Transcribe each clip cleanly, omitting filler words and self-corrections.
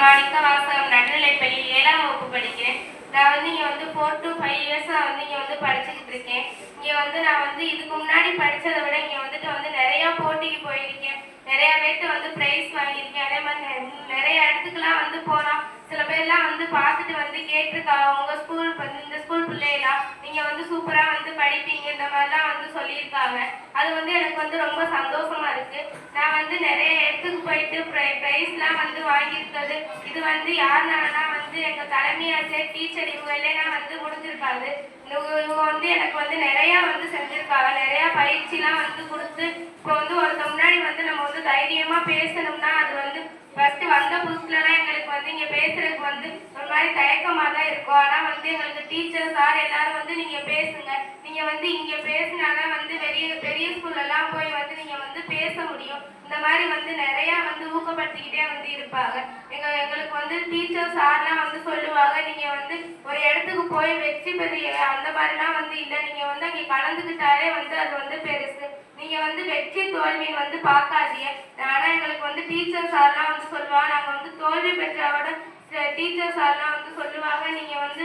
மாணிக்க வாசகம் நடுநிலைப்பள்ளி 7ஆம் வகுப்பு படிக்கிறேன். நான் வந்து இங்கே வந்து 4 to 5 இயர்ஸாக வந்து இங்கே வந்து படிச்சுக்கிட்டு இருக்கேன். இங்கே வந்து நான் வந்து இதுக்கு முன்னாடி படித்ததை விட இங்கே வந்துட்டு வந்து நிறையா போட்டிக்கு போயிருக்கேன். நிறையா பேர்கிட்ட வந்து ப்ரைஸ் வாங்கியிருக்கேன். அதே மாதிரி நிறைய இடத்துக்குலாம் வந்து போனோம். சில பேர்லாம் வந்து பார்த்துட்டு வந்து கேட்டிருக்காங்க, உங்கள் ஸ்கூல் இந்த ஸ்கூல் பிள்ளைலாம் நீங்கள் வந்து சூப்பராக வந்து படிப்பீங்க இந்த மாதிரிலாம் வந்து சொல்லியிருக்காங்க. அது வந்து எனக்கு வந்து ரொம்ப சந்தோஷமாக இருக்குது. நான் வந்து நிறைய இடத்துக்கு போயிட்டு ப்ரைஸ்லாம் வந்து வாங்கியிருக்கிறது. இது வந்து யாருனாலனா வந்து எங்கள் தலைமை ஆசிரியர் டீச்சர் இவங்க இல்லைன்னா வந்து முடிஞ்சிருக்காது. இவங்க வந்து எனக்கு வந்து நிறையா வந்து செஞ்சுருக்காங்க. நிறையா பயிற்சிலாம் வந்து கொடுத்து இப்போ வந்து ஒருத்த முன்னாடி வந்து நம்ம வந்து தைரியமாக பேசணும்னா அது வந்து ஃபர்ஸ்ட் வந்த புதுசுலலாம் எங்களுக்கு வந்து இங்கே பேசுறதுக்கு வந்து ஒரு மாதிரி தயக்கமாக தான் இருக்கும். ஆனால் வந்து எங்களுக்கு டீச்சர் சார் எல்லாரும் வந்து நீங்கள் பேசுங்க, நீங்கள் வந்து இங்கே பேசினாதான் வந்து பெரிய பெரிய ஸ்கூல்லலாம் போய் வந்து நீங்கள் வந்து பேச முடியும். இந்த மாதிரி வந்து நிறையா வந்து ஊக்கப்படுத்திக்கிட்டே வந்து இருப்பாங்க. எங்களுக்கு வந்து டீச்சர் சார்லாம் வந்து சொல்லுவாங்க, நீங்கள் வந்து ஒரு இடத்துக்கு போய் வெற்றி பெரிய அந்த மாதிரிலாம் வந்து இல்லை, நீங்கள் வந்து அங்கே கலந்துக்கிட்டாலே வந்து அது வந்து பெருசு. நீங்கள் வந்து வெற்றி தோல்வின்னு வந்து பார்க்காதீங்க. ஆனால் எங்களுக்கு வந்து டீச்சர் சார்லாம் வந்து சொல்லுவாங்க, நாங்கள் வந்து தோல்வி பெற்றவோட டீச்சர் சார்லாம் வந்து சொல்லுவாங்க, நீங்கள் வந்து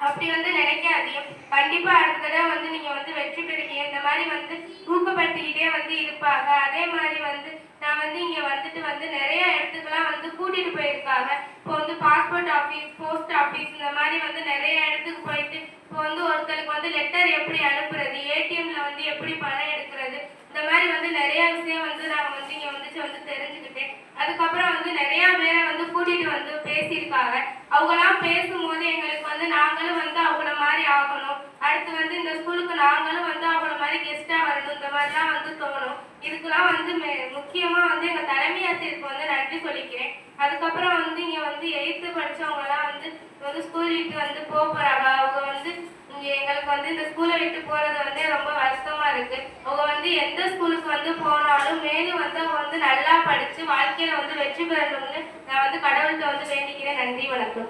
அப்படி வந்து நினைக்காதீங்க, கண்டிப்பாக அடுத்த தடவை வந்து நீங்கள் வந்து வெற்றி பெறுவீங்க. இந்த மாதிரி வந்து ஊக்கப்படுத்திக்கிட்டே வந்து இருப்பாங்க. அதே மாதிரி வந்து நான் வந்து இங்கே வந்துட்டு வந்து நிறைய இடத்துக்குலாம் வந்து கூட்டிகிட்டு போயிருக்காங்க. இப்போ வந்து பாஸ்போர்ட் ஆஃபீஸ், போஸ்ட் ஆஃபீஸ் இந்த மாதிரி வந்து நிறைய இடத்துக்கு போயிட்டு இப்போ வந்து ஒருத்தருக்கு வந்து லெட்டர் எப்படி அனுப்புறது, ஏடிஎம்ல வந்து எப்படி பணம் எடுக்கிறது, இந்த மாதிரி வந்து நிறைய விஷயம் வந்து நான் வந்து இங்கே வந்து தெரிஞ்சுக்கிட்டேன். அதுக்கப்புறம் வந்து நிறையா பேரை வந்து கூட்டிகிட்டு வந்து பேசியிருக்காங்க. அவங்களாம் பேசும்போது எங்களுக்கு வந்து நாங்களும் வந்து அவங்கள மாதிரி ஆகணும், அடுத்து வந்து இந்த ஸ்கூலுக்கு நாங்களும் வந்து அவங்கள மாதிரி கெஸ்ட்டாக வரணும், இந்த மாதிரிலாம் வந்து தோணும். இதுக்கெல்லாம் வந்து முக்கியமாக வந்து எங்கள் தலைமை ஆசிரியருக்கு வந்து நன்றி சொல்லிக்கிறேன். அதுக்கப்புறம் வந்து இங்கே வந்து 8th படித்தவங்கலாம் வந்து ஸ்கூல் விட்டு வந்து போகிறாங்க. அவங்க வந்து இங்கே எங்களுக்கு வந்து இந்த ஸ்கூலை விட்டு போகிறது வந்து ரொம்ப வருத்தமாக இருக்குது. அவங்க வந்து எந்த ஸ்கூலுக்கு வந்து போனாலும் மேலும் வந்து அவங்க வந்து நல்லா படித்து வாழ்க்கையில் வந்து வெற்றி பெறணும்னு நான் வந்து கடவுள்கிட்ட வந்து வேண்டிக்கிறேன். நன்றி, வணக்கம்.